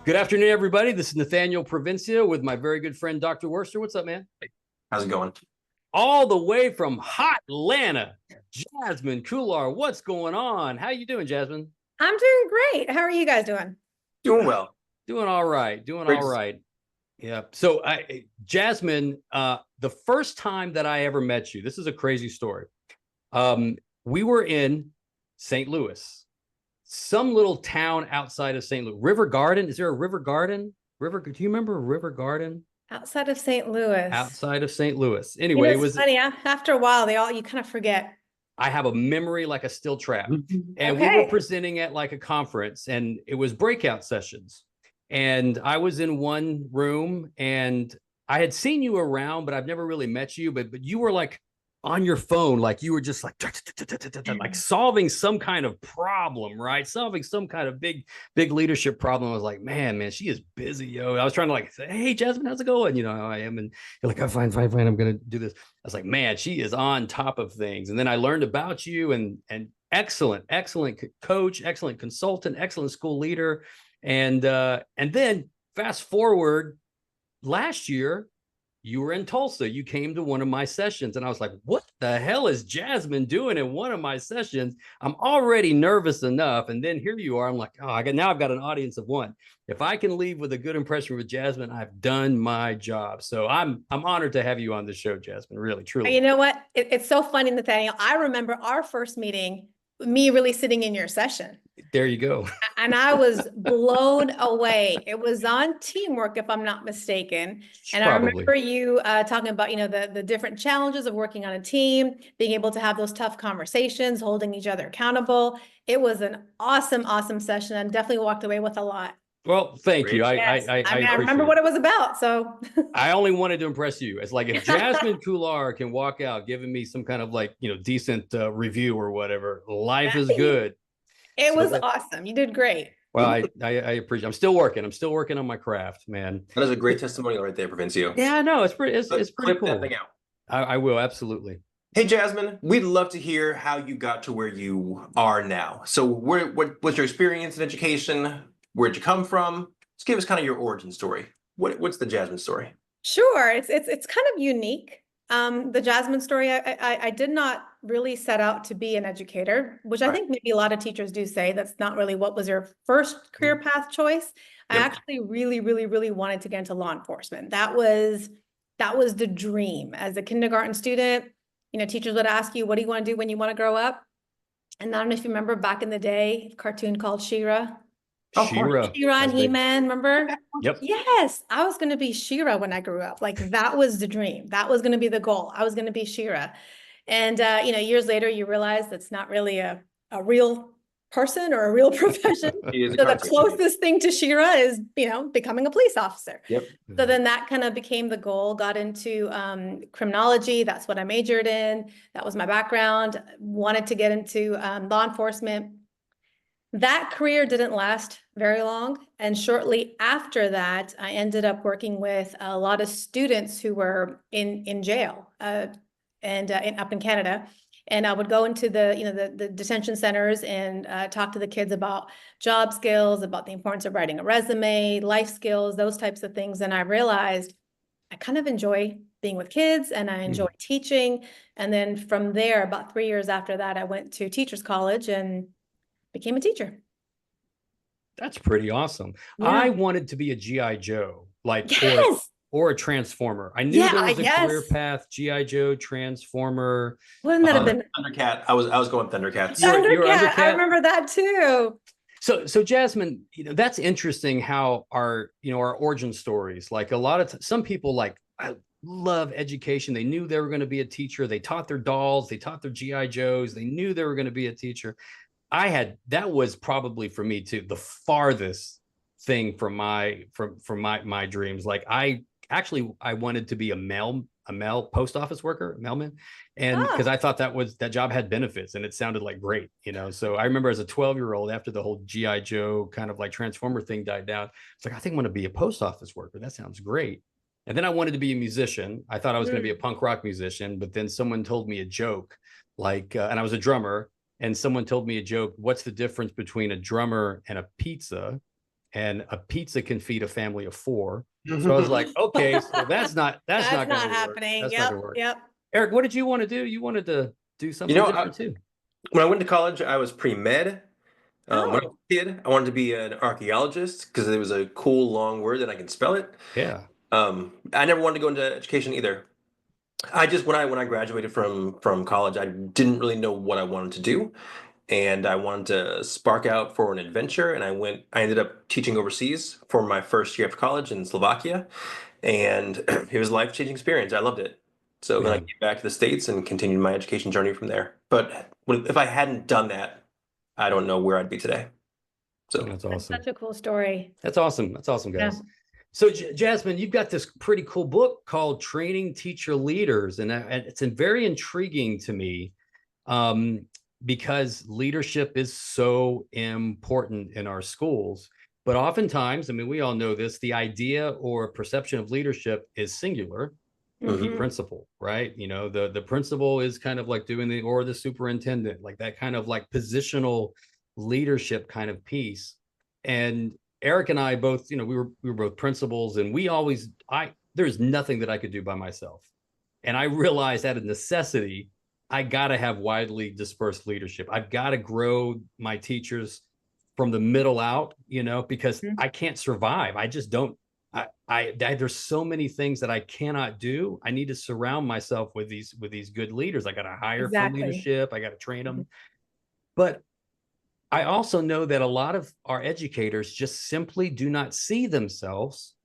Good afternoon, everybody. This is Nathaniel Provincia with my very good friend, Dr. Worster. What's up, man? How's it going? All the way from hot Atlanta, Jasmine Kullar. What's going on? How you doing, Jasmine? I'm doing great. How are you guys doing? Doing well. Doing all right. Doing Great all to see right. Yeah. So, Jasmine, the first time that I ever met you, this is a crazy story. We were in St. Louis, some little town outside of St. Louis. River Garden. Is there a River Garden? Do you remember River Garden? Outside of St. Louis. Outside of St. Louis. You Anyway, know, it it's was. funny. After a while, you kind of forget. I have a memory like a steel trap. And we Okay. were presenting at like a conference, and it was breakout sessions. And I was in one room, and I had seen you around, but I've never really met you. But you were like on your phone, like you were just like solving some kind of problem, right? Solving some kind of big leadership problem. I was like, man, she is busy, yo. I was trying to like say, hey, Jasmine, how's it going? You know how I am. And you're like, oh, fine. I'm gonna do this. I was like, man, she is on top of things. And then I learned about you, and excellent coach, excellent consultant, excellent school leader. And then fast forward last year, you were in Tulsa. You came to one of my sessions, and I was like, what the hell is Jasmine doing in one of my sessions? I'm already nervous enough. And then here you are. I'm like, oh, I've got an audience of one. If I can leave with a good impression with Jasmine, I've done my job. So I'm honored to have you on the show, Jasmine, really, truly. You know what? It's so funny, Nathaniel. I remember our first meeting, me really sitting in your session. There you go. And I was blown away. It was on teamwork, if I'm not mistaken. And Probably. I remember you talking about, the different challenges of working on a team, being able to have those tough conversations, holding each other accountable. It was an awesome session, and definitely walked away with a lot. Well, thank you. Yes. I remember appreciate what it was about. So I only wanted to impress you. It's like if Jasmine Kullar can walk out giving me some kind of like, decent review or whatever, life is good. It was awesome. You did great. Well, I appreciate. I'm still working on my craft, man. That is a great testimonial right there, Provincio. Yeah, no, it's pretty Let's pretty clip cool. that thing out. I will, absolutely. Hey, Jasmine, we'd love to hear how you got to where you are now. So what was your experience in education? Where'd you come from? Just give us kind of your origin story. What's the Jasmine story? Sure. It's kind of unique. The Jasmine story, I did not really set out to be an educator, which I think maybe a lot of teachers do say that's not really what was your first career path choice. I actually really wanted to get into law enforcement. That was the dream. As a kindergarten student, teachers would ask you, what do you want to do when you want to grow up? And I don't know if you remember back in the day, a cartoon called She-Ra. She-Ra and He-Man, remember? Yep. Yes, I was going to be She-Ra when I grew up. Like, that was the dream. That was going to be the goal. I was going to be She-Ra. And, years later, you realize that's not really a real person or a real profession. So the closest thing to She-Ra is, becoming a police officer. Yep. So then that kind of became the goal, got into criminology. That's what I majored in. That was my background. Wanted to get into law enforcement. That career didn't last very long. And shortly after that, I ended up working with a lot of students who were in jail and up in Canada. And I would go into the detention centers and talk to the kids about job skills, about the importance of writing a resume, life skills, those types of things. And I realized I kind of enjoy being with kids, and I enjoy teaching. And then from there, about 3 years after that, I went to teachers college and became a teacher. That's pretty awesome. Yeah. I wanted to be a G.I. Joe, like, or a Transformer. I knew there was a career path, G.I. Joe, Transformer. Wouldn't that have been Thundercat? I was going Thundercats. Thundercat. I remember that too. So Jasmine, that's interesting how our origin stories, like a lot of some people, like, I love education. They knew they were going to be a teacher. They taught their dolls, they taught their G.I. Joes. They knew they were going to be a teacher. That was probably for me too, the farthest thing from my dreams. Like I wanted to be a mail post office worker, mailman. And because I thought that job had benefits and it sounded like great, So I remember as a 12-year-old, after the whole G.I. Joe kind of like Transformer thing died down, it's like, I think I want to be a post office worker. That sounds great. And then I wanted to be a musician. I thought I was going to be a punk rock musician, but then someone told me a joke, like, and I was a drummer. And someone told me a joke, what's the difference between a drummer and a pizza? and a pizza can feed a family of 4. So I was like, okay, so that's not That's not not gonna work. happening. That's not Yep, gonna work. yep. Eric, what did you want to do? You wanted to do You something know, different too. when I went to college, I was pre-med. When I was Oh, a kid, I wanted to be an archaeologist because it was a cool long word and I can spell it. Yeah. I never wanted to go into education either. I just when I graduated from college, I didn't really know what I wanted to do, and I wanted to spark out for an adventure. And I ended up teaching overseas for my first year of college in Slovakia, and it was a life-changing experience. I loved it. So then I Yeah. came back to the States and continued my education journey from there. But if I hadn't done that, I don't know where I'd be today. So That's that's awesome. such a cool story. That's awesome. That's awesome, Yeah. guys. So, Jasmine, you've got this pretty cool book called Training Teacher Leaders, and it's very intriguing to me um, because leadership is so important in our schools. But oftentimes, I mean, we all know this, the idea or perception of leadership is singular, the Mhm. principal, right? You know, the principal is kind of like doing or the superintendent, like that kind of like positional leadership kind of piece. And Eric and I both, you know, we were both principals, and there's nothing that I could do by myself. And I realized out of necessity, I got to have widely dispersed leadership. I've got to grow my teachers from the middle out, you know, because Mhm. I can't survive. I just don't. There's so many things that I cannot do. I need to surround myself with these good leaders. I got to hire for Exactly. leadership. I got to train Mhm. them. But I also know that a lot of our educators just simply do not see themselves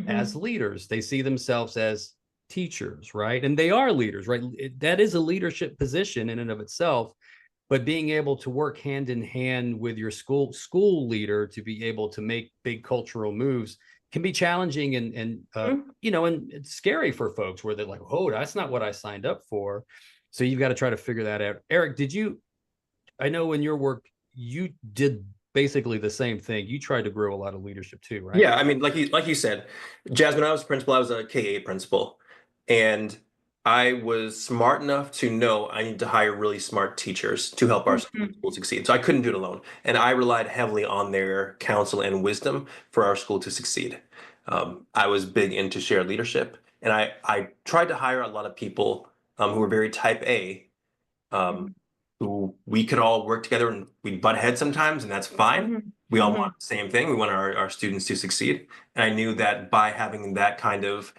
as Mhm. leaders. They see themselves as teachers, right? And they are leaders, right? That is a leadership position in and of itself. But being able to work hand in hand with your school leader to be able to make big cultural moves can be challenging and Mhm. you know, and it's scary for folks where they're like, oh, that's not what I signed up for. So you've got to try to figure that out. Eric, I know in your work, you did basically the same thing. You tried to grow a lot of leadership too, right? Yeah, I mean, like you said, Jasmine, I was a principal. I was a K-8 principal, and I was smart enough to know I need to hire really smart teachers to help our Mhm. school succeed. So I couldn't do it alone, and I relied heavily on their counsel and wisdom for our school to succeed. I was big into shared leadership, and I tried to hire a lot of people who were very type A, um, Mhm. who we could all work together and we'd butt heads sometimes, and that's fine. Mhm. We all Mhm. want the same thing. We want our students to succeed. And I knew that by having that kind of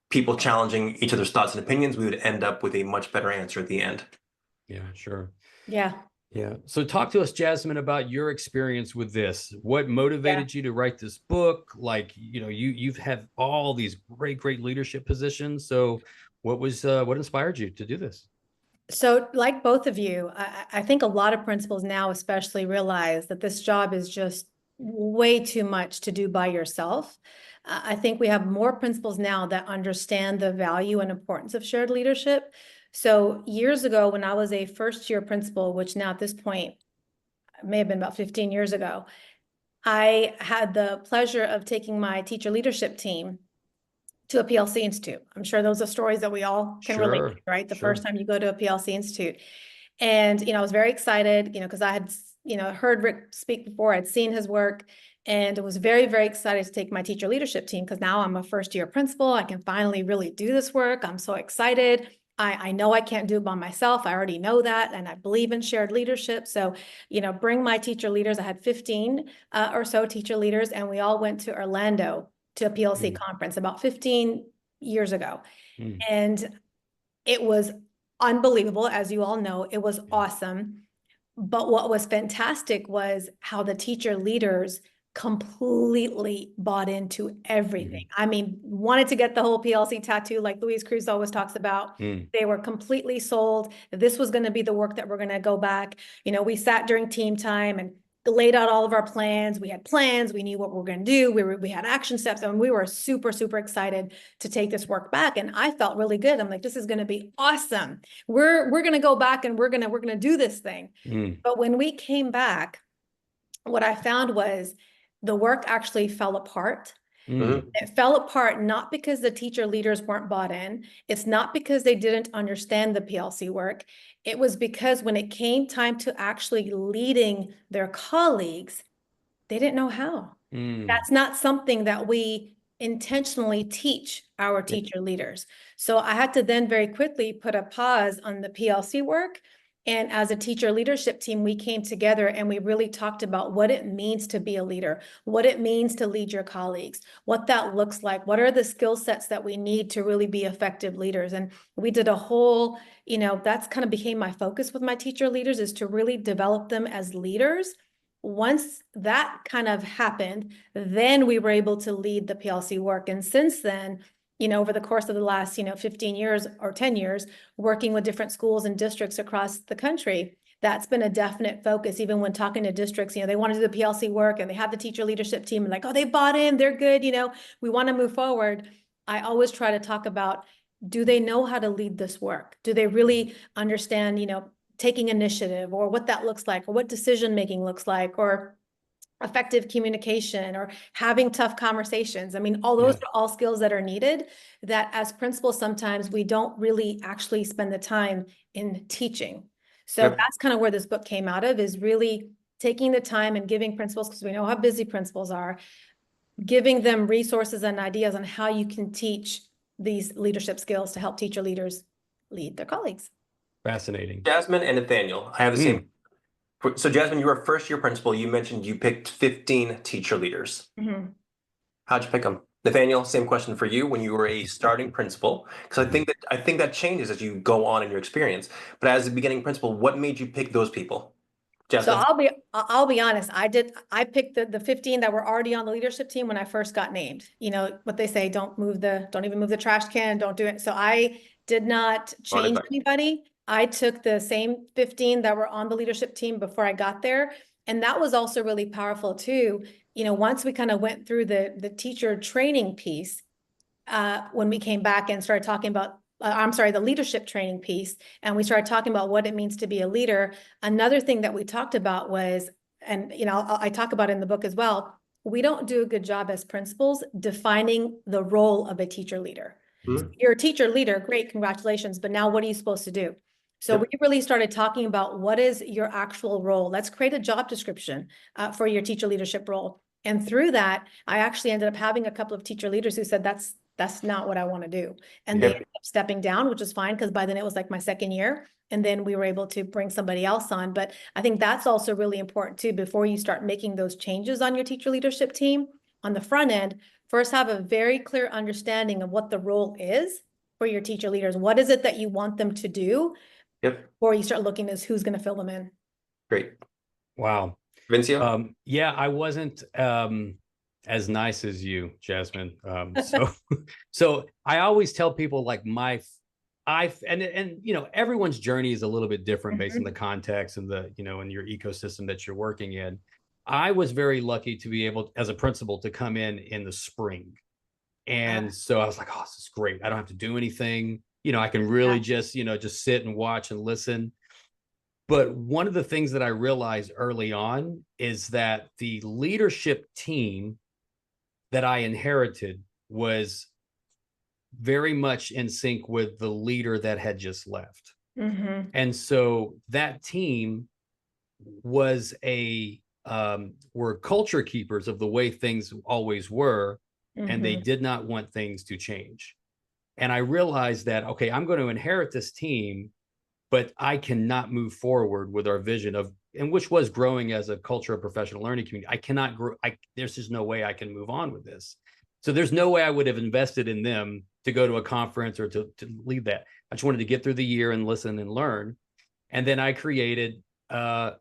people challenging each other's thoughts and opinions, we would end up with a much better answer at the end. Yeah, sure. Yeah. Yeah. So talk to us, Jasmine, about your experience with this. What Yeah. motivated you to write this book? Like, you know, you've had all these great leadership positions. So what inspired you to do this? So like both of you, I think a lot of principals now especially realize that this job is just way too much to do by yourself. I think we have more principals now that understand the value and importance of shared leadership. So years ago, when I was a first year principal, which now at this point may have been about 15 years ago, I had the pleasure of taking my teacher leadership team to a PLC institute. I'm sure those are stories that we all can relate to, Sure. right? The Sure. first time you go to a PLC institute. And, I was very excited, because I had, heard Rick speak before, I'd seen his work, and was very, very excited to take my teacher leadership team because now I'm a first year principal. I can finally really do this work. I'm so excited. I know I can't do it by myself. I already know that. And I believe in shared leadership. So, bring my teacher leaders. I had 15 or so teacher leaders, and we all went to Orlando to a PLC conference about 15 years ago. Mm. And it was unbelievable. As you all know, it was Yeah. awesome. But what was fantastic was how the teacher leaders completely bought into everything. I mean, wanted to get the whole PLC tattoo like Luis Cruz always talks about. Mm. They were completely sold. This was going to be the work that we're going to go back. We sat during team time and laid out all of our plans. We had plans. We knew what we were going to do. We had action steps, and we were super, super excited to take this work back. And I felt really good. I'm like, this is going to be awesome. We're going to go back and we're going to do this thing. Mm. But when we came back, what I found was the work actually fell apart. Mm. It fell apart not because the teacher leaders weren't bought in. It's not because they didn't understand the PLC work. It was because when it came time to actually leading their colleagues, they didn't know how. Mm. That's not something that we intentionally teach our teacher leaders. So I had to then very quickly put a pause on the PLC work. And as a teacher leadership team, we came together and we really talked about what it means to be a leader, what it means to lead your colleagues, what that looks like, what are the skill sets that we need to really be effective leaders. And we did a whole, that's kind of became my focus with my teacher leaders, is to really develop them as leaders. Once that kind of happened, then we were able to lead the PLC work. And since then, over the course of the last, 15 years or 10 years, working with different schools and districts across the country, that's been a definite focus. Even when talking to districts, they want to do the PLC work and they have the teacher leadership team and like, oh, they bought in, they're good, we want to move forward. I always try to talk about, do they know how to lead this work? Do they really understand, taking initiative, or what that looks like, or what decision making looks like, or effective communication, or having tough conversations? I mean, all those are all skills that are needed, that as principals, sometimes we don't really actually spend the time in teaching. So that's kind of where this book came out of, is really taking the time and giving principals, because we know how busy principals are, giving them resources and ideas on how you can teach these leadership skills to help teacher leaders lead their colleagues. Fascinating. Jasmine and Nathaniel, I have the same. So Jasmine, you were a first-year principal. You mentioned you picked 15 teacher leaders. Mm-hmm. How'd you pick them? Nathaniel, same question for you when you were a starting principal, because I think that changes as you go on in your experience. But as a beginning principal, what made you pick those people? So Jasmine? I'll be honest. I picked the 15 that were already on the leadership team when I first got named. What they say, don't even move the trash can, don't do it. So I did not change anybody. I took the same 15 that were on the leadership team before I got there. And that was also really powerful too. Once we kind of went through the teacher training piece, when we came back and started talking about, the leadership training piece, and we started talking about what it means to be a leader. Another thing that we talked about was, and I talk about it in the book as well, we don't do a good job as principals defining the role of a teacher leader. Mm-hmm. You're a teacher leader, great, congratulations, but now what are you supposed to do? So we really started talking about, what is your actual role? Let's create a job description for your teacher leadership role. And through that, I actually ended up having a couple of teacher leaders who said, that's not what I want to do. And they ended up stepping down, which is fine, because by then it was like my second year. And then we were able to bring somebody else on. But I think that's also really important too, before you start making those changes on your teacher leadership team. On the front end, first have a very clear understanding of what the role is for your teacher leaders. What is it that you want them to do? Before you start looking at who's going to fill them in. Great. Wow. Vincio? Yeah, I wasn't as nice as you, Jasmine. So I always tell people, like, everyone's journey is a little bit different based on the context and the, and your ecosystem that you're working in. I was very lucky to be able, as a principal, to come in the spring. And so I was like, oh, this is great. I don't have to do anything. I can really just sit and watch and listen. But one of the things that I realized early on is that the leadership team that I inherited was very much in sync with the leader that had just left. And so that team was were culture keepers of the way things always were, and they did not want things to change. And I realized that, okay, I'm going to inherit this team, but I cannot move forward with our vision which was growing as a culture of professional learning community. I cannot grow. There's just no way I can move on with this. So there's no way I would have invested in them to go to a conference or to lead that. I just wanted to get through the year and listen and learn. And then I created a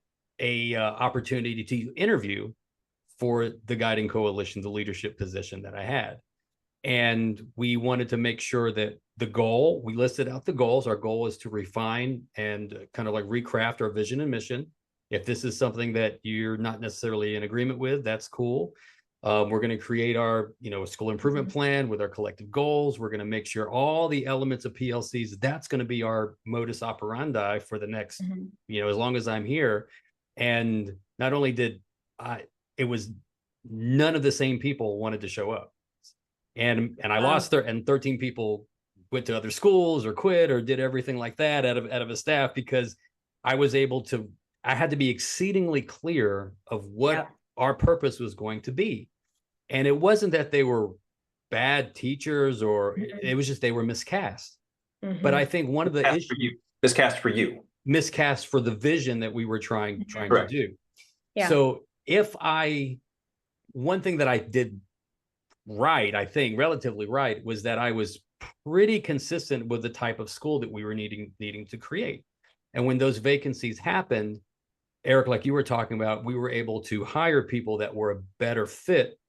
opportunity to interview for the Guiding Coalition, the leadership position that I had. And we wanted to make sure that we listed out the goals. Our goal is to refine and kind of like recraft our vision and mission. If this is something that you're not necessarily in agreement with, that's cool. We're going to create our, a school improvement plan with our collective goals. We're going to make sure all the elements of PLCs, that's going to be our modus operandi for the next, as long as I'm here. And not only it was none of the same people wanted to show up. And I lost 13 people went to other schools or quit or did everything like that out of a staff, because I had to be exceedingly clear of what our purpose was going to be. And it wasn't that they were bad teachers or Mhm. it was just they were miscast. But Mhm. I think one of the Miscast issues for you. Miscast for you. miscast for the vision that we were trying to Correct. do. Yeah. So one thing that I did right, I think relatively right, was that I was pretty consistent with the type of school that we were needing to create. And when those vacancies happened, Eric, like you were talking about, we were able to hire people that were a better fit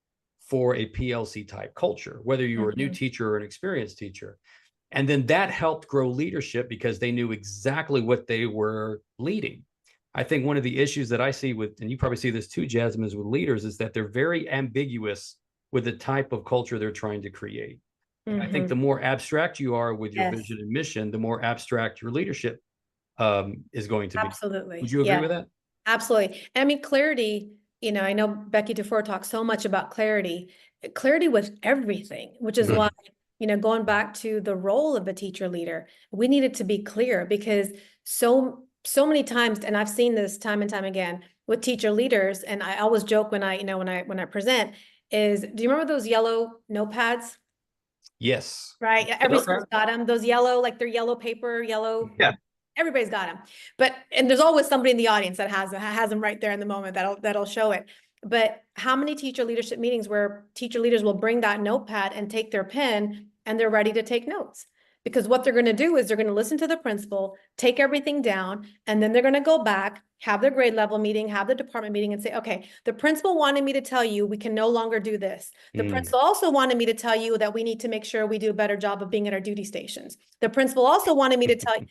for a PLC type culture, whether you were a new Mhm. teacher or an experienced teacher. And then that helped grow leadership because they knew exactly what they were leading. I think one of the issues that I see with, and you probably see this too, Jasmine, is with leaders, is that they're very ambiguous with the type of culture they're trying to create. And I think Mhm. the more abstract you are with your Yes. vision and mission, the more abstract your leadership is going to be. Absolutely. Would you agree Yeah. with that? Absolutely. And I mean, clarity, I know Becky DeFore talks so much about clarity with everything, which is Mhm. why, going back to the role of a teacher leader, we needed to be clear because so many times, and I've seen this time and time again with teacher leaders, and I always joke when when I present is, do you remember those yellow notepads? Yes. Right? Every Okay. school's got them, those yellow, like they're yellow paper, yellow. Yeah. Everybody's got them, and there's always somebody in the audience that has them right there in the moment that'll show it. But how many teacher leadership meetings where teacher leaders will bring that notepad and take their pen and they're ready to take notes? Because what they're going to do is they're going to listen to the principal, take everything down, and then they're going to go back, have their grade level meeting, have the department meeting and say, okay, the principal wanted me to tell you we can no longer do this. The principal also wanted me to tell you that we need to make sure we do a better job of being at our duty stations. The principal also wanted me to tell you,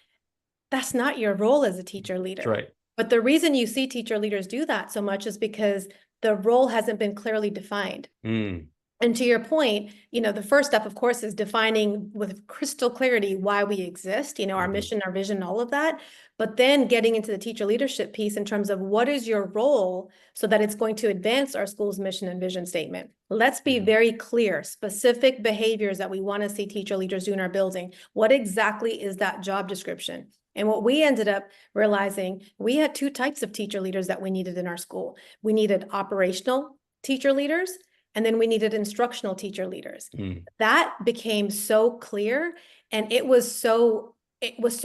that's not your role as a teacher That's leader. right. But the reason you see teacher leaders do that so much is because the role hasn't been clearly defined. Mm. And to your point, the first step, of course, is defining with crystal clarity why we exist, our Mhm. mission, our vision, all of that. But then getting into the teacher leadership piece in terms of what is your role so that it's going to advance our school's mission and vision statement. Let's be Mhm. very clear, specific behaviors that we want to see teacher leaders do in our building. What exactly is that job description? And what we ended up realizing, we had two types of teacher leaders that we needed in our school. We needed operational teacher leaders, and then we needed instructional teacher leaders. Mm. That became so clear, and it was so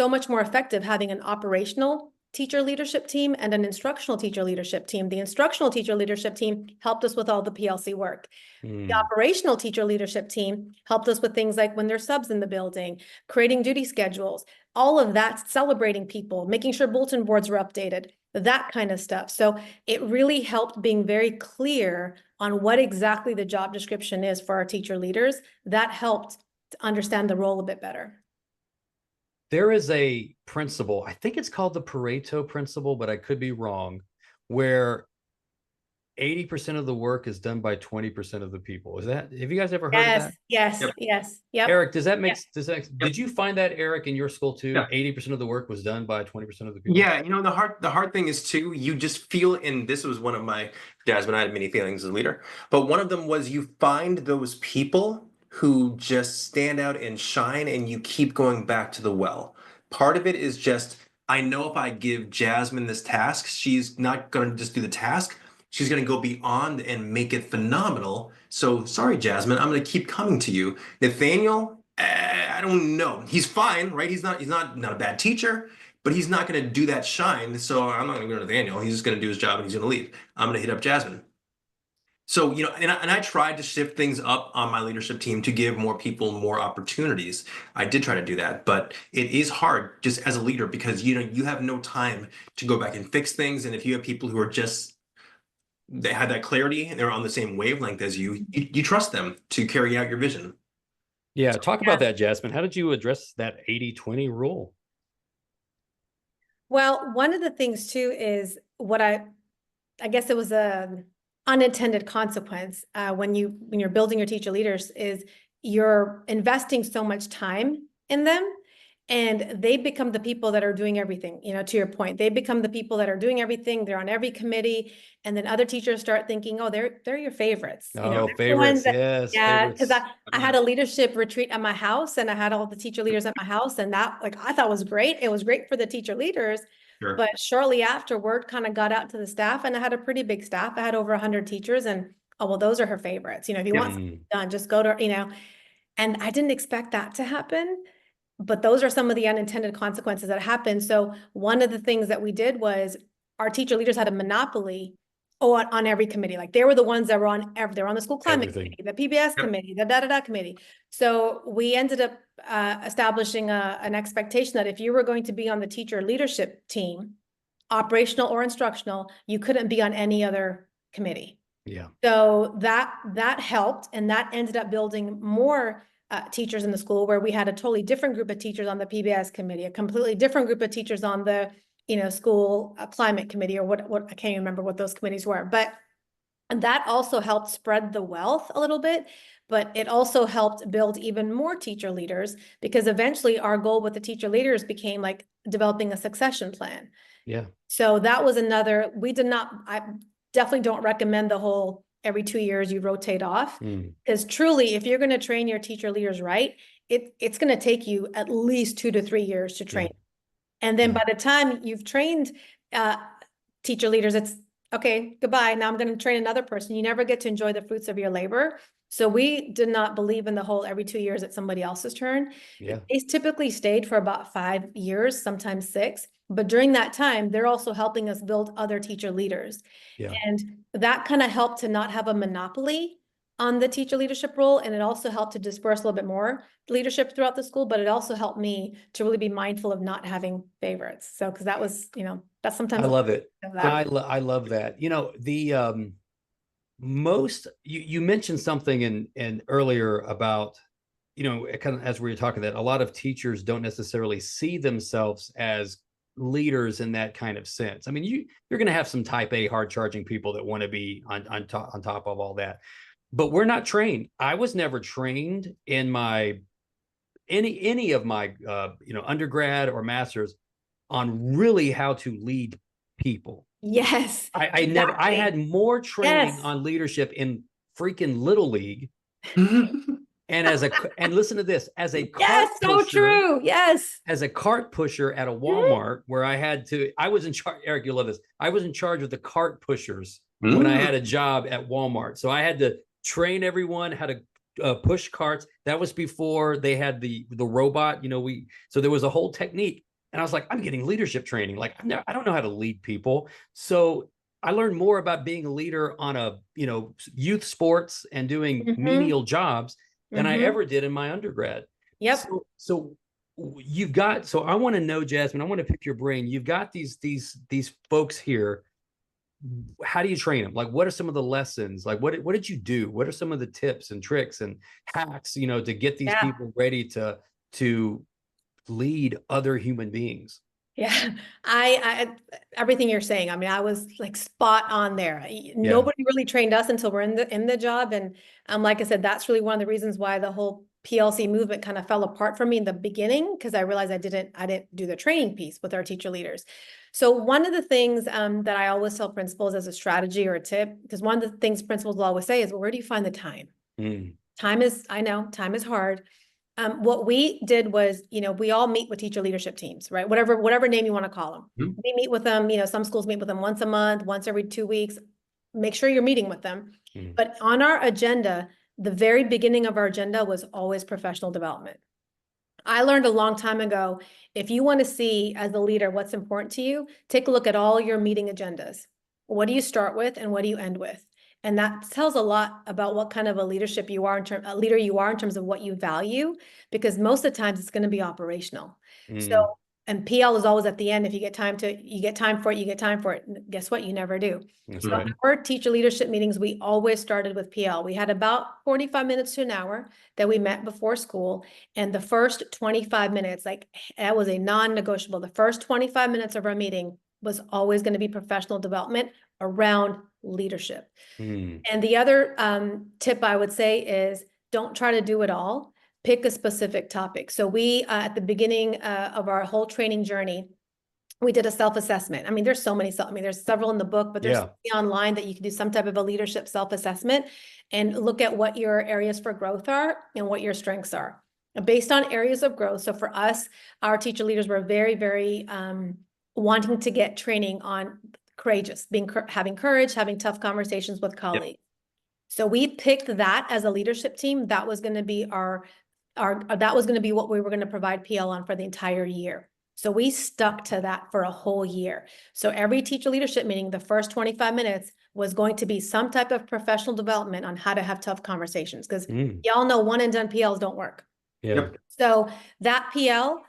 much more effective having an operational teacher leadership team and an instructional teacher leadership team. The instructional teacher leadership team helped us with all the PLC work. The Mm. operational teacher leadership team helped us with things like when there's subs in the building, creating duty schedules, all of that, celebrating people, making sure bulletin boards were updated, that kind of stuff. So it really helped being very clear on what exactly the job description is for our teacher leaders. That helped to understand the role a bit better. There is a principle, I think it's called the Pareto principle, but I could be wrong, where 80% of the work is done by 20% of the people. Have you guys ever heard of that? Yes, Yep. yes, yep. Eric, does Yeah. did you find that, Eric, in your school too? Yeah. 80% of the work was done by 20% of the people? Yeah, the hard thing is too, you just feel, and this was one of my, Jasmine, I had many feelings as a leader, but one of them was you find those people who just stand out and shine and you keep going back to the well. Part of it is just, I know if I give Jasmine this task, she's not going to just do the task. She's going to go beyond and make it phenomenal. So sorry, Jasmine, I'm going to keep coming to you. Nathaniel, I don't know. He's fine, right? He's not a bad teacher, but he's not going to do that shine. So I'm not going to go to Nathaniel. He's just going to do his job and he's going to leave. I'm going to hit up Jasmine. So, and I tried to shift things up on my leadership team to give more people more opportunities. I did try to do that, but it is hard just as a leader because, you have no time to go back and fix things. And if you have people who are they have that clarity and they're on the same wavelength as you trust them to carry out your vision. Yeah, talk about that, Jasmine. How did you address that 80-20 rule? Well, one of the things too is what I guess it was a unintended consequence when you're building your teacher leaders is you're investing so much time in them, and they become the people that are doing everything. To your point, they become the people that are doing everything. They're on every committee, and then other teachers start thinking, oh, they're your favorites. Oh, they're the favorites, ones that, yes, yeah, because favorites. I had a leadership retreat at my house, and I had all the teacher leaders at my house, and that I thought was great. It was great for the teacher leaders. Sure. But shortly after, word kind of got out to the staff, and I had a pretty big staff. I had over 100 teachers, and oh, well, those are her favorites. You know, if you Yeah. want something done, just go to, you know, and I didn't expect that to happen. But those are some of the unintended consequences that happen. So one of the things that we did was our teacher leaders had a monopoly on every committee. Like they were the ones that were on they were on the school climate Everything. committee, the PBS committee, the da-da-da committee. So we ended up establishing an expectation that if you were going to be on the teacher leadership team, operational or instructional, you couldn't be on any other committee. Yeah. So that helped, and that ended up building more teachers in the school, where we had a totally different group of teachers on the PBS committee, a completely different group of teachers on the, you know, school climate committee, or what I can't even remember what those committees were. But that also helped spread the wealth a little bit, but it also helped build even more teacher leaders, because eventually our goal with the teacher leaders became like developing a succession plan. Yeah. So that was another, I definitely don't recommend the whole every 2 years you rotate off, because truly, if you're going to train your teacher leaders right, it's going to take you at least 2 to 3 years to train. And then by the time you've trained teacher leaders, it's okay, goodbye. Now I'm going to train another person. You never get to enjoy the fruits of your labor. So we did not believe in the whole every 2 years it's somebody else's turn. Yeah. They typically stayed for about 5 years, sometimes 6. But during that time, they're also helping us build other teacher leaders. Yeah. And that kind of helped to not have a monopoly on the teacher leadership role. And it also helped to disperse a little bit more leadership throughout the school, but it also helped me to really be mindful of not having favorites. So, because that was, you know, that's sometimes. I love it. I love that. You know, the you mentioned something in earlier about, you know, kind of as we were talking, that a lot of teachers don't necessarily see themselves as leaders in that kind of sense. I mean, you're going to have some type A hard charging people that want to be on top of all that, but we're not trained. I was never trained in my any of my you know, undergrad or master's on really how to lead people. Yes. I never, I had more training Yes. on leadership in freaking Little League. And and listen to this, as a cart so pusher, true. Yes. as a cart pusher at a Walmart, where I was in charge, Eric, you love this. I was in charge of the cart pushers when I had a job at Walmart. So I had to train everyone how to push carts. That was before they had the robot, you know, so there was a whole technique. And I was like, I'm getting leadership training. Like, I don't know how to lead people. So I learned more about being a leader on a, you know, youth sports and doing menial jobs than I ever did in my undergrad. Yep. So you've got, so I want to know, Jasmine, I want to pick your brain. You've got these folks here. How do you train them? Like, what are some of the lessons? Like, what did you do? What are some of the tips and tricks and hacks, you know, to get these people ready to lead other human beings? Yeah, I everything you're saying. I mean, I was like spot on there. Nobody really trained us until we're in the job, and like I said, that's really one of the reasons why the whole PLC movement kind of fell apart for me in the beginning, because I realized I didn't do the training piece with our teacher leaders. So one of the things that I always tell principals as a strategy or a tip, because one of the things principals will always say is, well, where do you find the time? Time is, I know, time is hard. What we did was, you know, we all meet with teacher leadership teams, right? Whatever name you want to call them. We meet with them, you know, some schools meet with them once a month, once every 2 weeks. Make sure you're meeting with them. But on our agenda, the very beginning of our agenda was always professional development. I learned a long time ago, if you want to see as a leader what's important to you, take a look at all your meeting agendas. What do you start with and what do you end with? And that tells a lot about what kind of a leader you are in terms of what you value, because most of the times it's going to be operational. So, and PL is always at the end. If you get time for it, you get time for it. And guess what? You never do. That's so right. Our teacher leadership meetings, we always started with PL. We had about 45 minutes to an hour that we met before school. And the first 25 minutes, like that was a non-negotiable. The first 25 minutes of our meeting was always going to be professional development around leadership. And the other tip I would say is, don't try to do it all. Pick a specific topic. So we, at the beginning of our whole training journey, we did a self-assessment. I mean, there's so many, there's several in the book, but there's online that you can do some type of a leadership self-assessment and look at what your areas for growth are and what your strengths are. Based on areas of growth. So for us, our teacher leaders were very, very wanting to get training on courageous, having courage, having tough conversations with colleagues. So we picked that as a leadership team. That was going to be that was going to be what we were going to provide PL on for the entire year. So we stuck to that for a whole year. So every teacher leadership meeting, the first 25 minutes was going to be some type of professional development on how to have tough conversations. Because y'all know one and done PLs don't work. Yeah. Yep. So that PL,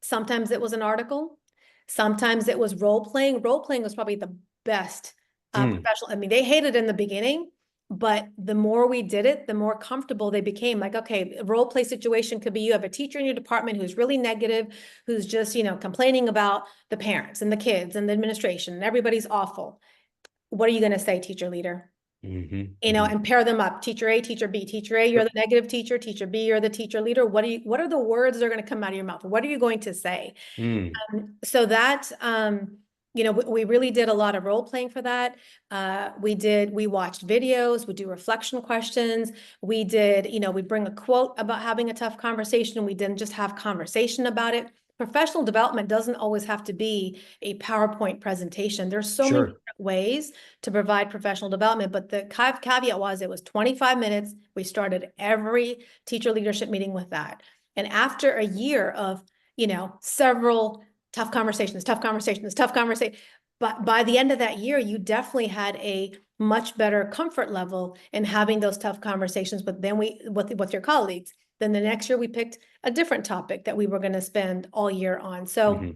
sometimes it was an article, sometimes it was role playing. Role playing was probably the best professional. I mean, they hated it in the beginning, but the more we did it, the more comfortable they became. Like, okay, a role play situation could be you have a teacher in your department who's really negative, who's just, complaining about the parents and the kids and the administration and everybody's awful. What are you going to say, teacher leader? And pair them up. Teacher A, teacher B. Teacher A, you're the negative teacher. Teacher B, you're the teacher leader. What are the words that are going to come out of your mouth? What are you going to say? So that, we really did a lot of role playing for that. We watched videos, we do reflection questions. We did, we bring a quote about having a tough conversation. We didn't just have conversation about it. Professional development doesn't always have to be a PowerPoint presentation. There's so many different ways to provide professional development, but the caveat was it was 25 minutes. We started every teacher leadership meeting with that. And after a year of, several tough conversations, but by the end of that year, you definitely had a much better comfort level in having those tough conversations with your colleagues. Then the next year we picked a different topic that we were going to spend all year on. So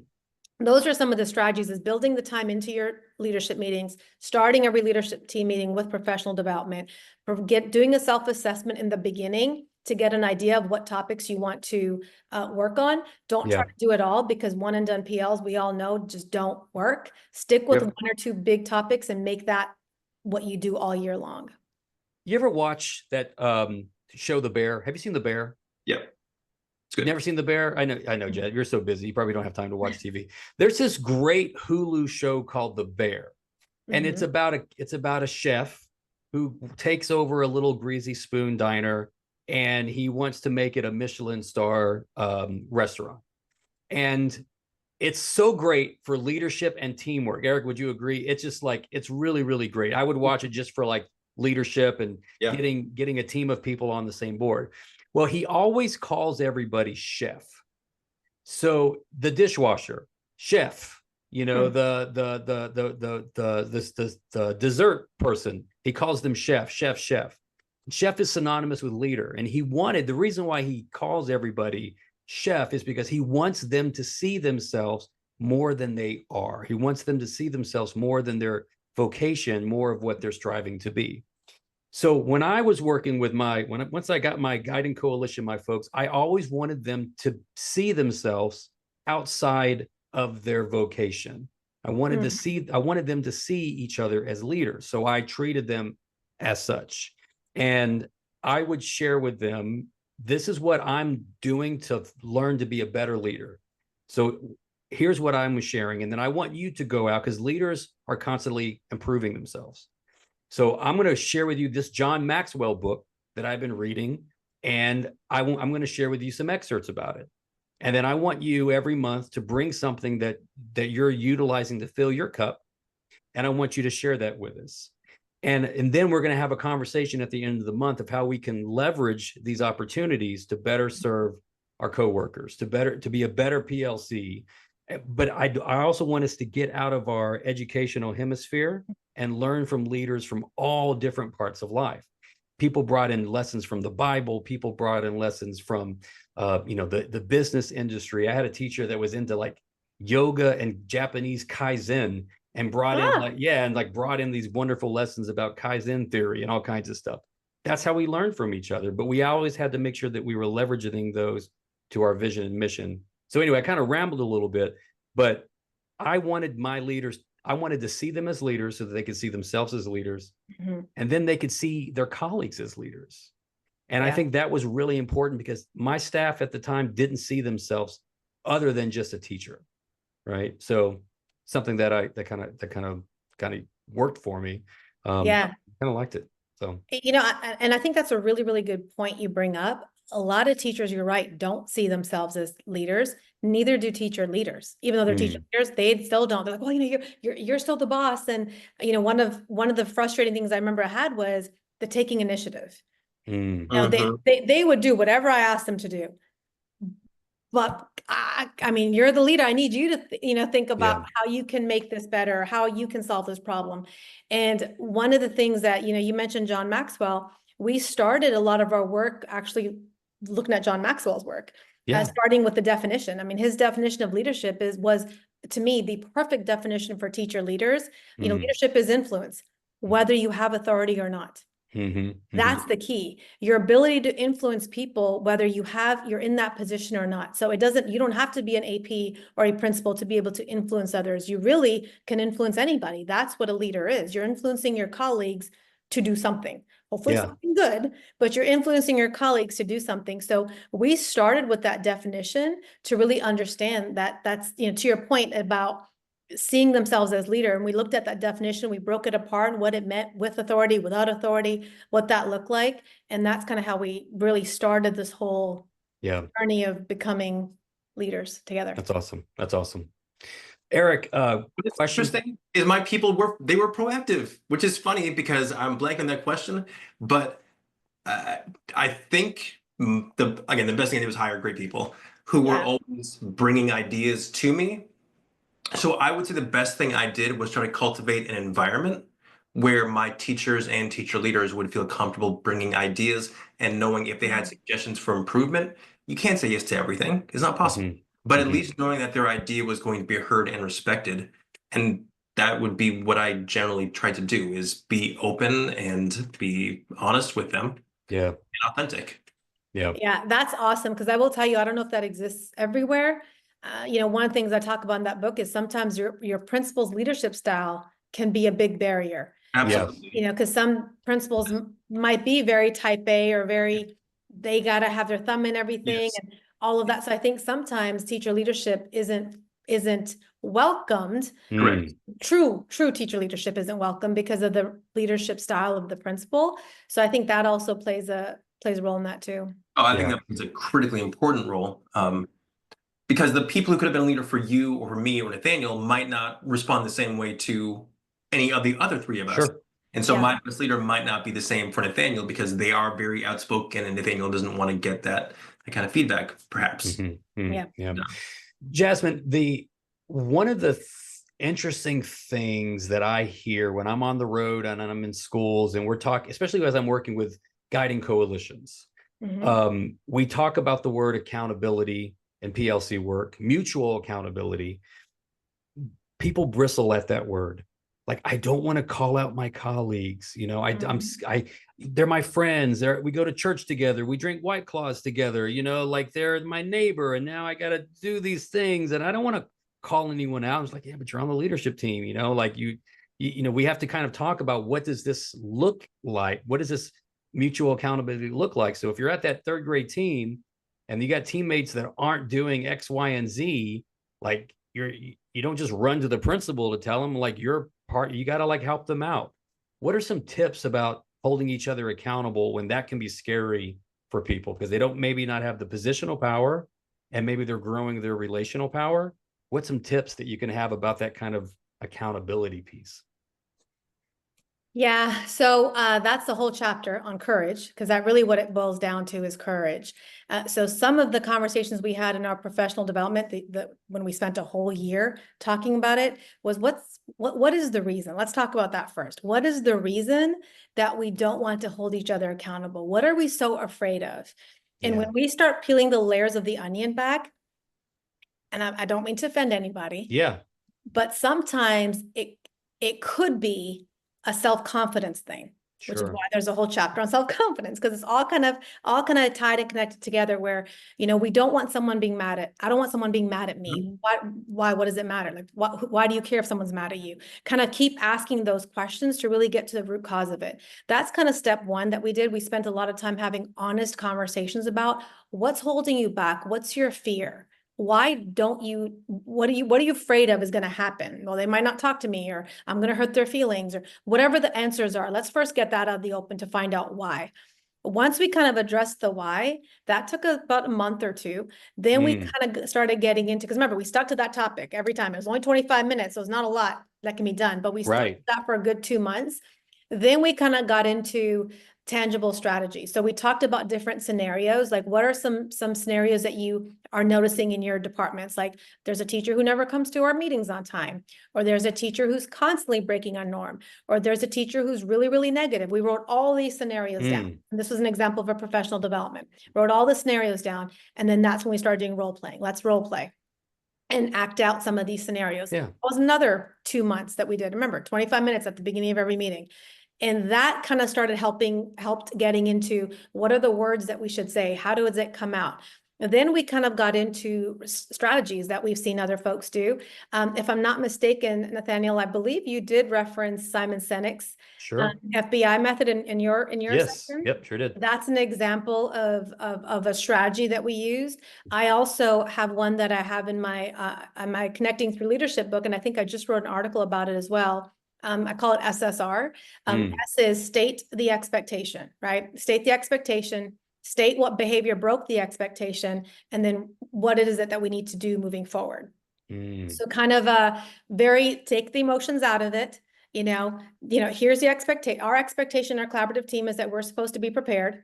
those are some of the strategies: is building the time into your leadership meetings, starting every leadership team meeting with professional development, doing a self-assessment in the beginning to get an idea of what topics you want to work on. Don't try to do it all, because one and done PLs, we all know, just don't work. Stick with one or two big topics and make that what you do all year long. You ever watch that show, The Bear? Have you seen The Bear? Yep. It's good. Never seen The Bear? I know, Jed, you're so busy. You probably don't have time to watch TV. There's this great Hulu show called The Bear. And it's about a chef who takes over a little greasy spoon diner, and he wants to make it a Michelin star restaurant. And it's so great for leadership and teamwork. Eric, would you agree? It's just like, it's really, really great. I would watch it just for like leadership and getting a team of people on the same board. Well, he always calls everybody chef. So the dishwasher, chef, the dessert person, he calls them chef. Chef is synonymous with leader. And the reason why he calls everybody chef is because he wants them to see themselves more than they are. He wants them to see themselves more than their vocation, more of what they're striving to be. So when I was working with once I got my guiding coalition, my folks, I always wanted them to see themselves outside of their vocation. I wanted them to see each other as leaders. So I treated them as such. And I would share with them, this is what I'm doing to learn to be a better leader. So here's what I'm sharing. And then I want you to go out, because leaders are constantly improving themselves. So I'm going to share with you this John Maxwell book that I've been reading, and I'm going to share with you some excerpts about it. And then I want you every month to bring something that you're utilizing to fill your cup, and I want you to share that with us. And then we're going to have a conversation at the end of the month of how we can leverage these opportunities to better serve our coworkers, to be a better PLC. But I also want us to get out of our educational hemisphere and learn from leaders from all different parts of life. People brought in lessons from the Bible. People brought in lessons from, the business industry. I had a teacher that was into like yoga and Japanese Kaizen, and brought in these wonderful lessons about Kaizen theory and all kinds of stuff. That's how we learn from each other. But we always had to make sure that we were leveraging those to our vision and mission. So anyway, I kind of rambled a little bit, but I wanted my leaders, I wanted to see them as leaders so that they could see themselves as leaders. And then they could see their colleagues as leaders. And I think that was really important, because my staff at the time didn't see themselves other than just a teacher. Right. So something that kind of worked for me. Kind of liked it. So, and I think that's a really, really good point you bring up. A lot of teachers, you're right, don't see themselves as leaders. Neither do teacher leaders. Even though they're teacher leaders, they still don't. They're like, well, you're still the boss. And one of the frustrating things I remember I had was the taking initiative. Mm. Now, they would do whatever I asked them to do. But I mean, you're the leader. I need you to, think about how you can make this better, how you can solve this problem. And one of the things that, you mentioned John Maxwell, we started a lot of our work actually looking at John Maxwell's work, starting with the definition. I mean, his definition of leadership was, to me, the perfect definition for teacher leaders. Leadership is influence, whether you have authority or not. That's the key. Your ability to influence people, whether you're in that position or not. So you don't have to be an AP or a principal to be able to influence others. You really can influence anybody. That's what a leader is. You're influencing your colleagues to do something, hopefully something good, but you're influencing your colleagues to do something. So we started with that definition to really understand that that's, to your point about seeing themselves as leader. And we looked at that definition, we broke it apart and what it meant with authority, without authority, what that looked like. And that's kind of how we really started this whole journey of becoming leaders together. That's awesome. That's awesome. Eric, what's interesting is my people were proactive, which is funny because I'm blanking on that question. But I think the best thing I did was hire great people who were always bringing ideas to me. So I would say the best thing I did was try to cultivate an environment where my teachers and teacher leaders would feel comfortable bringing ideas and knowing if they had suggestions for improvement. You can't say yes to everything. It's not possible. But at least knowing that their idea was going to be heard and respected. And that would be what I generally try to do, is be open and be honest with them. And authentic. Yeah, that's awesome. Because I will tell you, I don't know if that exists everywhere. One of the things I talk about in that book is sometimes your principal's leadership style can be a big barrier. Absolutely. Because some principals might be very type A or they got to have their thumb in everything and all of that. So I think sometimes teacher leadership isn't welcomed. Correct. True teacher leadership isn't welcome because of the leadership style of the principal. So I think that also plays a role in that too. Oh, I think that plays a critically important role. Because the people who could have been a leader for you or for me or Nathaniel might not respond the same way to any of the other three of us. And so my best leader might not be the same for Nathaniel because they are very outspoken and Nathaniel doesn't want to get that kind of feedback, perhaps. Jasmine, one of the interesting things that I hear when I'm on the road and I'm in schools and we're talking, especially as I'm working with guiding coalitions, we talk about the word accountability and PLC work, mutual accountability. People bristle at that word. Like, I don't want to call out my colleagues. They're my friends. We go to church together. We drink White Claws together. Like they're my neighbor. And now I got to do these things, and I don't want to call anyone out. I was like, yeah, but you're on the leadership team. We have to kind of talk about, what does this look like? What does this mutual accountability look like? So if you're at that third grade team and you got teammates that aren't doing X, Y, and Z, like you don't just run to the principal to tell them, like, you're part, you got to like help them out. What are some tips about holding each other accountable when that can be scary for people because they don't maybe not have the positional power and maybe they're growing their relational power? What's some tips that you can have about that kind of accountability piece? Yeah, so that's the whole chapter on courage, because that really what it boils down to is courage. So some of the conversations we had in our professional development, when we spent a whole year talking about it, was what is the reason? Let's talk about that first. What is the reason that we don't want to hold each other accountable? What are we so afraid of? And when we start peeling the layers of the onion back, and I don't mean to offend anybody, but sometimes it could be a self-confidence thing, which is why there's a whole chapter on self-confidence, because it's all kind of tied and connected together where, we don't want someone being I don't want someone being mad at me. Why, what does it matter? Like, why do you care if someone's mad at you? Kind of keep asking those questions to really get to the root cause of it. That's kind of step one that we did. We spent a lot of time having honest conversations about what's holding you back. What's your fear? Why don't you, what are you afraid of is going to happen? Well, they might not talk to me, or I'm going to hurt their feelings, or whatever the answers are. Let's first get that out of the open to find out why. Once we kind of addressed the why, that took about a month or two. Then we kind of started getting into, because remember, we stuck to that topic every time. It was only 25 minutes, so it's not a lot that can be done, but we stuck to that for a good 2 months. Then we kind of got into tangible strategy. So we talked about different scenarios, like what are some scenarios that you are noticing in your departments? Like there's a teacher who never comes to our meetings on time, or there's a teacher who's constantly breaking our norm, or there's a teacher who's really, really negative. We wrote all these scenarios down. And this was an example of a professional development. Wrote all the scenarios down, and then that's when we started doing role playing. Let's role play and act out some of these scenarios. Yeah. It was another 2 months that we did. Remember, 25 minutes at the beginning of every meeting. And that kind of started helped getting into what are the words that we should say? How does it come out? And then we kind of got into strategies that we've seen other folks do. If I'm not mistaken, Nathaniel, I believe you did reference Simon Sinek's Sure. FBI method in your Yes. section. Yep. Sure did. That's an example of a strategy that we used. I also have one that I have in my Connecting Through Leadership book, and I think I just wrote an article about it as well. I call it SSR. S is state the expectation, right? State the expectation, state what behavior broke the expectation, and then what it is that we need to do moving forward. So kind of take the emotions out of it. Here's the expectation. Our expectation, our collaborative team is that we're supposed to be prepared.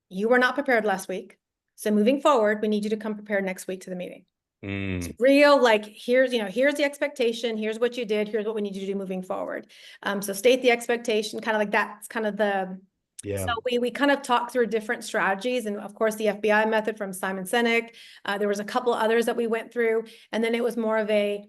You were not prepared last week. So moving forward, we need you to come prepared next week to the meeting. It's real, like here's the expectation, here's what you did, here's what we need you to do moving forward. So state the expectation, kind of like that's kind of the, so we kind of talked through different strategies, and of course the FBI method from Simon Sinek. There was a couple others that we went through, and then it was more of a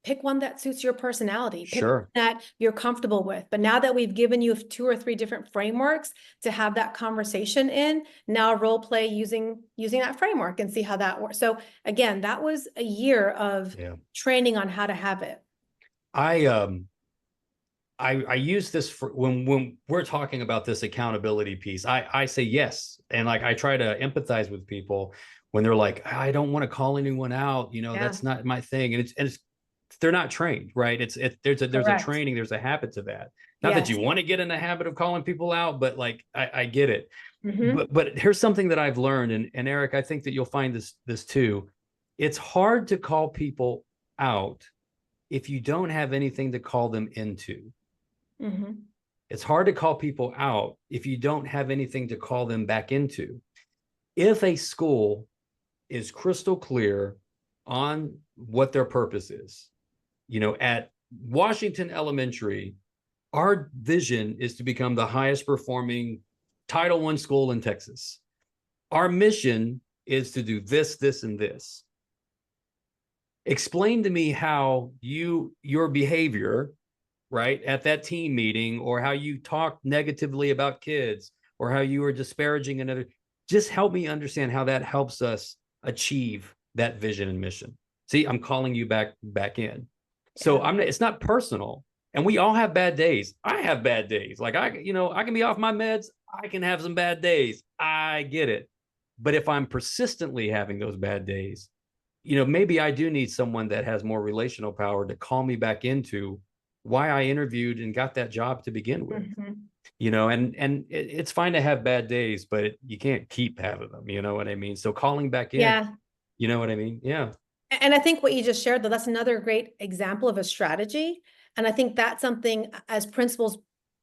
pick one that suits your personality, pick one that you're comfortable with. But now that we've given you 2 or 3 different frameworks to have that conversation in, now role play using that framework and see how that works. So again, that was a year of training on how to have it. I use this for when we're talking about this accountability piece. I say yes, and like I try to empathize with people when they're like, I don't want to call anyone out. That's not my thing, and it's they're not trained, right? There's a training, there's a habit to that. Not that you want to get in the habit of calling people out, but like I get it. But here's something that I've learned, and Eric, I think that you'll find this too. It's hard to call people out if you don't have anything to call them into. It's hard to call people out if you don't have anything to call them back into. If a school is crystal clear on what their purpose is, at Washington Elementary, our vision is to become the highest performing Title I school in Texas. Our mission is to do this, this, and this. Explain to me how your behavior, right, at that team meeting, or how you talked negatively about kids, or how you were disparaging another. Just help me understand how that helps us achieve that vision and mission. See, I'm calling you back in. So it's not personal, and we all have bad days. I have bad days. Like I can be off my meds. I can have some bad days. I get it. But if I'm persistently having those bad days, maybe I do need someone that has more relational power to call me back into why I interviewed and got that job to begin with. And it's fine to have bad days, but you can't keep having them. You know what I mean? So calling back in, you know what I mean? Yeah. And I think what you just shared, though, that's another great example of a strategy. And I think that's something as principals,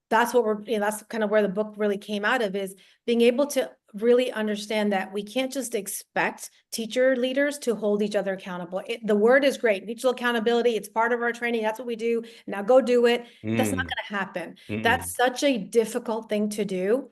that's what that's kind of where the book really came out of, is being able to really understand that we can't just expect teacher leaders to hold each other accountable. The word is great, mutual accountability. It's part of our training. That's what we do. Now go do it. That's not going to happen. That's such a difficult thing to do.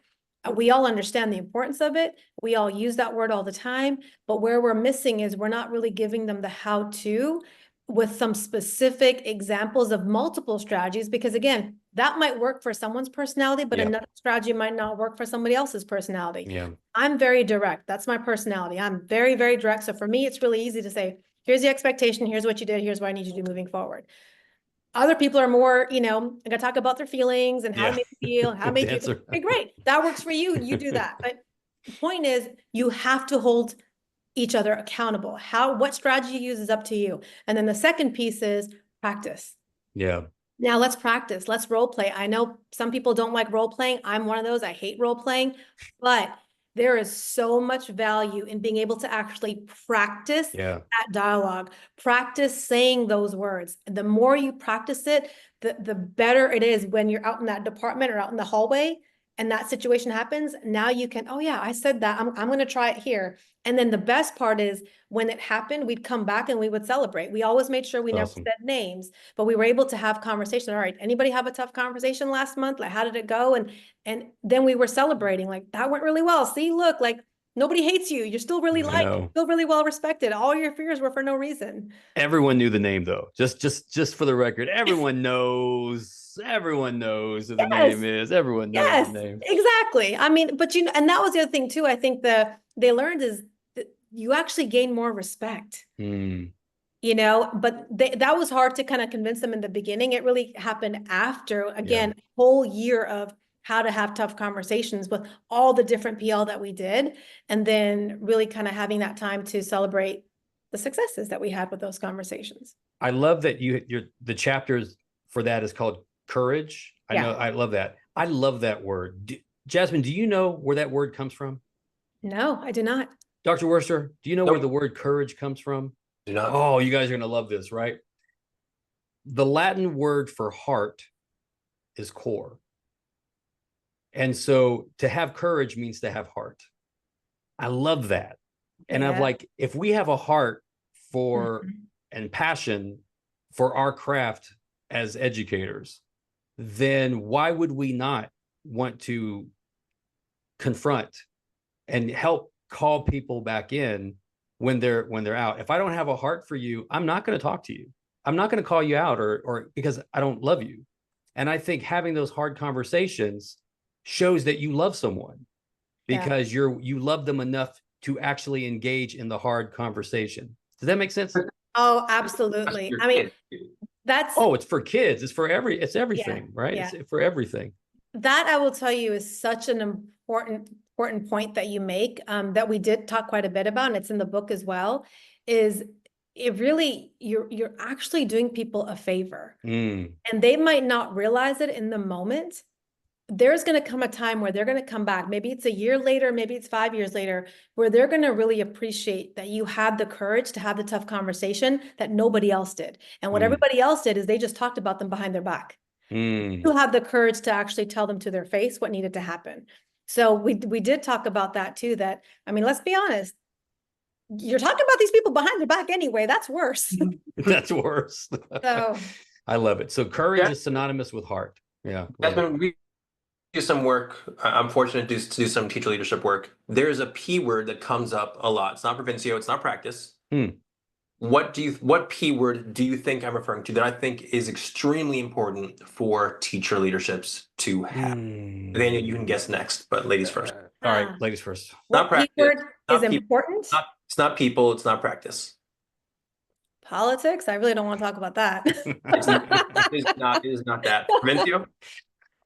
We all understand the importance of it. We all use that word all the time, but where we're missing is we're not really giving them the how-to with some specific examples of multiple strategies, because again, that might work for someone's personality, but another strategy might not work for somebody else's personality. I'm very direct. That's my personality. I'm very, very direct. So for me, it's really easy to say, here's the expectation. Here's what you did. Here's what I need you to do moving forward. Other people are more, going to talk about their feelings and how it made you feel, how it made you feel. Okay, great. That works for you. You do that. But the point is, you have to hold each other accountable. What strategy you use is up to you. And then the second piece is practice. Now let's practice. Let's role play. I know some people don't like role playing. I'm one of those. I hate role playing, but there is so much value in being able to actually practice that dialogue, practice saying those words. The more you practice it, the better it is when you're out in that department or out in the hallway. and that situation happens, now you can, oh yeah, I said that, I'm going to try it here. And then the best part is when it happened, we'd come back and we would celebrate. We always made sure we never Awesome. said names, but we were able to have conversation. All right, anybody have a tough conversation last month? Like, how did it go? And then we were celebrating, like, that went really well. See, look, like, nobody hates you. You're still really I liked, know. still really well respected. All your fears were for no reason. Everyone knew the name though. Just for the record, everyone knows. Everyone knows who the name is. Everyone knows Yes, the name. exactly. I mean, but and that was the other thing too. I think they learned is that you actually gain more respect. Mm. But that was hard to kind of convince them in the beginning. It really happened after, again, a whole year of how to have tough conversations with all the different PL that we did, and then really kind of having that time to celebrate the successes that we had with those conversations. I love that the chapters for that is called courage. I know, I love that. I love that word. Jasmine, do you know where that word comes from? No, I do not. Dr. Worcester, do you know Nope. where the word courage comes from? Do not. Oh, you guys are going to love this, right? The Latin word for heart is cor. And so to have courage means to have heart. I love that. And I'm like, if we have a heart for and passion for our craft as educators, then why would we not want to confront and help call people back in when they're out? If I don't have a heart for you, I'm not going to talk to you. I'm not going to call you out or because I don't love you. And I think having those hard conversations shows that you love someone because you love them enough to actually engage in the hard conversation. Does that make sense? Oh, absolutely. I mean, it's for kids. It's for it's everything, right? Yeah. It's for everything. That I will tell you is such an important point that you make, that we did talk quite a bit about, and it's in the book as well, is it really, you're actually doing people a favor. And they might not realize it in the moment. There's going to come a time where they're going to come back. Maybe it's a year later, maybe it's 5 years later, where they're going to really appreciate that you had the courage to have the tough conversation that nobody else did. And what everybody else did is they just talked about them behind their back. You have the courage to actually tell them to their face what needed to happen. So we did talk about that too, that, I mean, let's be honest, you're talking about these people behind their back anyway. That's worse. That's worse. So I love it. So courage is synonymous with heart. Yeah. We do some work. I'm fortunate to do some teacher leadership work. There's a P word that comes up a lot. It's not Provencio, it's not practice. What P word do you think I'm referring to that I think is extremely important for teacher leaderships to have? Daniel, you can guess next, but ladies first. All right, ladies first. What P word is important? It's not people, it's not practice. Politics? I really don't want to talk about that. It is not that. Provencio?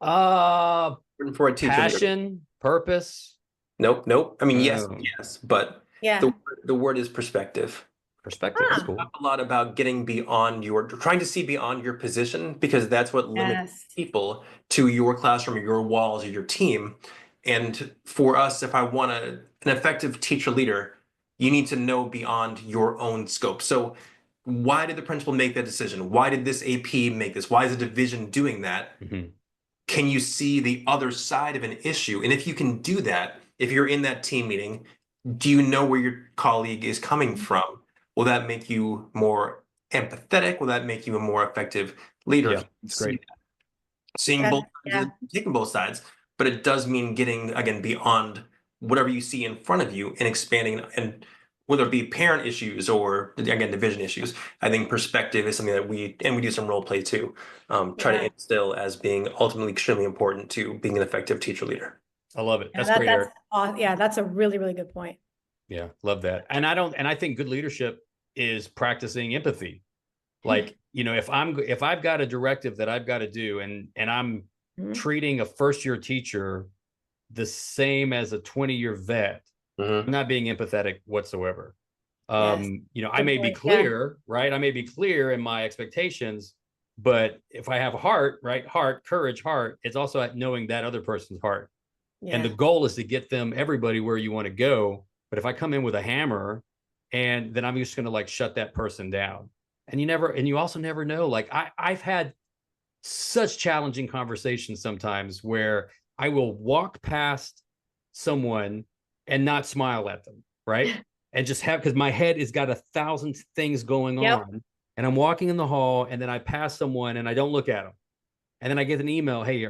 For a teacher passion, leader. purpose. Nope. I mean, yes, but the word is perspective. Perspective is cool. Talk a lot about getting beyond trying to see beyond your position, because that's what limits people to your classroom or your walls or your team. And for us, if I want an effective teacher leader, you need to know beyond your own scope. So why did the principal make that decision? Why did this AP make this? Why is the division doing that? Can you see the other side of an issue? And if you can do that, if you're in that team meeting, do you know where your colleague is coming from? Will that make you more empathetic? Will that make you a more effective leader? Yeah, it's great. Seeing both sides, taking both sides, but it does mean getting, again, beyond whatever you see in front of you and expanding, and whether it be parent issues or, again, division issues. I think perspective is something that we do some role play too, try to instill as being ultimately extremely important to being an effective teacher leader. I love it. That's great, Eric. That's a really, really good point. Yeah, love that. And I think good leadership is practicing empathy. Like, if I've got a directive that I've got to do and I'm treating a first-year teacher the same as a 20-year vet, I'm not being empathetic whatsoever. I may be clear, right? I may be clear in my expectations, but if I have a heart, right? Heart, courage, heart, it's also knowing that other person's heart. And the goal is to get everybody where you want to go. But if I come in with a hammer and then I'm just going to like shut that person down, and you also never know, like I've had such challenging conversations sometimes where I will walk past someone and not smile at them, right? And just have, because my head has got 1,000 things going on, and I'm walking in the hall, and then I pass someone and I don't look at them. And then I get an email, hey,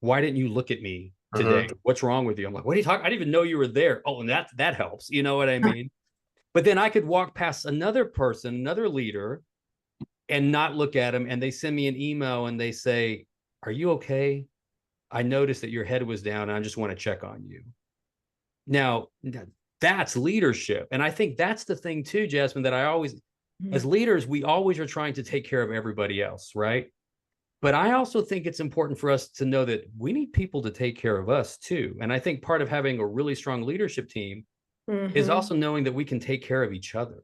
why didn't you look at me today? What's wrong with you? I'm like, what are you talking? I didn't even know you were there. Oh, and that helps. You know what I mean? But then I could walk past another person, another leader, and not look at them. And they send me an email and they say, are you okay? I noticed that your head was down and I just want to check on you. Now, that's leadership. And I think that's the thing too, Jasmine, that I always, as leaders, we always are trying to take care of everybody else, right? But I also think it's important for us to know that we need people to take care of us too. And I think part of having a really strong leadership team is also knowing that we can take care of each other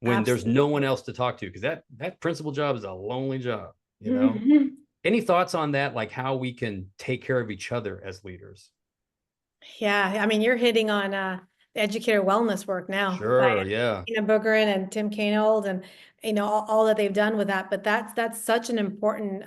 when there's no one else to talk to, because that principal job is a lonely job, you know? Any thoughts on that, like how we can take care of each other as leaders? Yeah, I mean, you're hitting on the educator wellness work now. Sure, yeah. Tina Boogerin and Tim Kanold, and all that they've done with that. But that's such an important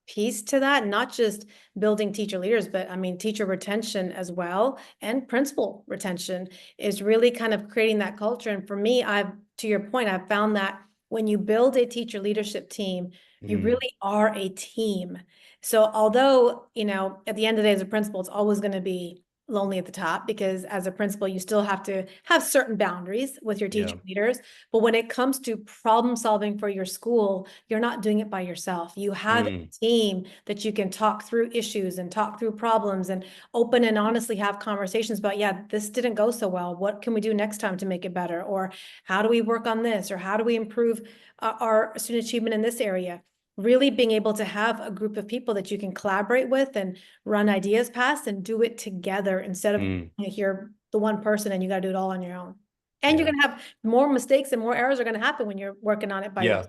piece to that, not just building teacher leaders, but I mean, teacher retention as well, and principal retention is really kind of creating that culture. And for me, to your point, I've found that when you build a teacher leadership team, you really are a team. So although, at the end of the day, as a principal, it's always going to be lonely at the top, because as a principal, you still have to have certain boundaries with your teacher leaders. But when it comes to problem solving for your school, you're not doing it by yourself. You have a team that you can talk through issues and talk through problems and open and honestly have conversations about, yeah, this didn't go so well. What can we do next time to make it better? Or how do we work on this? Or how do we improve our student achievement in this area? Really being able to have a group of people that you can collaborate with and run ideas past and do it together, instead of you're the one person and you got to do it all on your own. And you're going to have more mistakes and more errors are going to happen when you're working on it by yourself.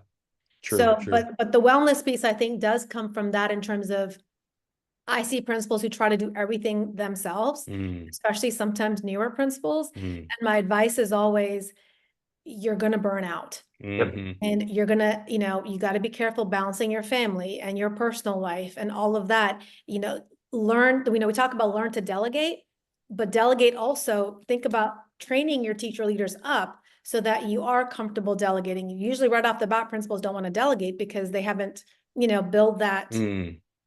True, so, true. But the wellness piece, I think, does come from that, in terms of, I see principals who try to do everything themselves, especially sometimes newer principals. And my advice is always, you're going to burn out. And you're going to, you got to be careful balancing your family and your personal life and all of that. Learn, we talk about learn to delegate, but delegate also, think about training your teacher leaders up so that you are comfortable delegating. Usually right off the bat, principals don't want to delegate because they haven't, built that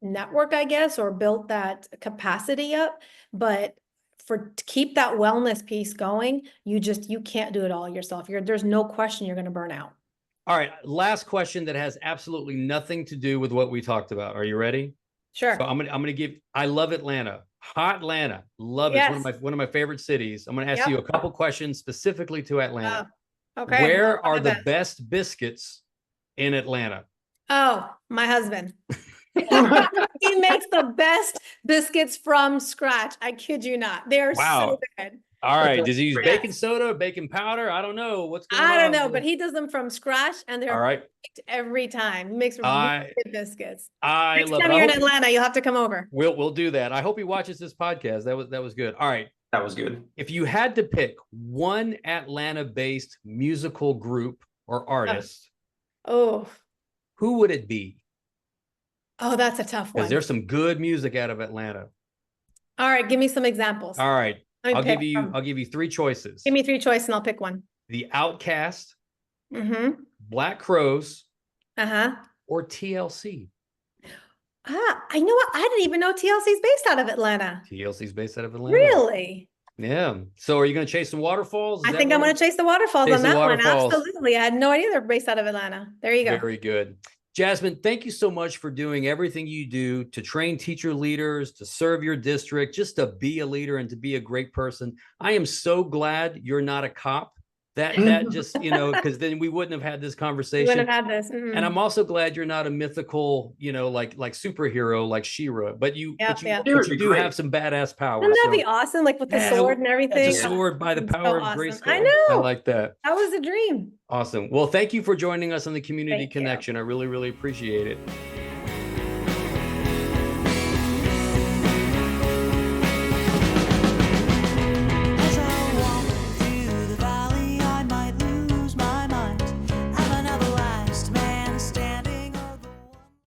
network, I guess, or built that capacity up. But to keep that wellness piece going, you can't do it all yourself. There's no question you're going to burn out. All right. Last question that has absolutely nothing to do with what we talked about. Are you ready? Sure. So I'm gonna give. I love Atlanta. Hot Atlanta. Love it. It's one of my favorite cities. I'm gonna ask you a couple questions specifically to Atlanta. Okay. Where are the best biscuits in Atlanta? Oh, my husband. He makes the best biscuits from scratch. I kid you not. They're so good. All right. Does he use baking soda, baking powder? I don't know what's going on. I don't know, but he does them from scratch, and they're perfect every time. He makes really good biscuits. Next time you're in Atlanta, you'll have to come over. We'll do that. I hope he watches this podcast. That was good. All right. That was good. If you had to pick one Atlanta-based musical group or artist, who would it be? Oh, that's a tough one. Because there's some good music out of Atlanta. All right, give me some examples. All right. I'll give you three choices. Give me three choices and I'll pick one. The Outcast, Black Crowes, or TLC. I know what? I didn't even know TLC is based out of Atlanta. TLC's based out of Atlanta. Really? Yeah. So are you going to chase some waterfalls? I think I'm going to chase the waterfalls on that one. Absolutely. I had no idea they're based out of Atlanta. There you go. Very good. Jasmine, thank you so much for doing everything you do to train teacher leaders, to serve your district, just to be a leader and to be a great person. I am so glad you're not a cop. That just, because then we wouldn't have had this conversation. We wouldn't have had this. And I'm also glad you're not a mythical, like superhero like She-Ra, but you do have some badass power. Wouldn't that be awesome? Like with the sword and everything. The sword by the power of Grayskull. I know. I like that. That was a dream. Awesome. Well, thank you for joining us on the Community Connection. I really, really appreciate it.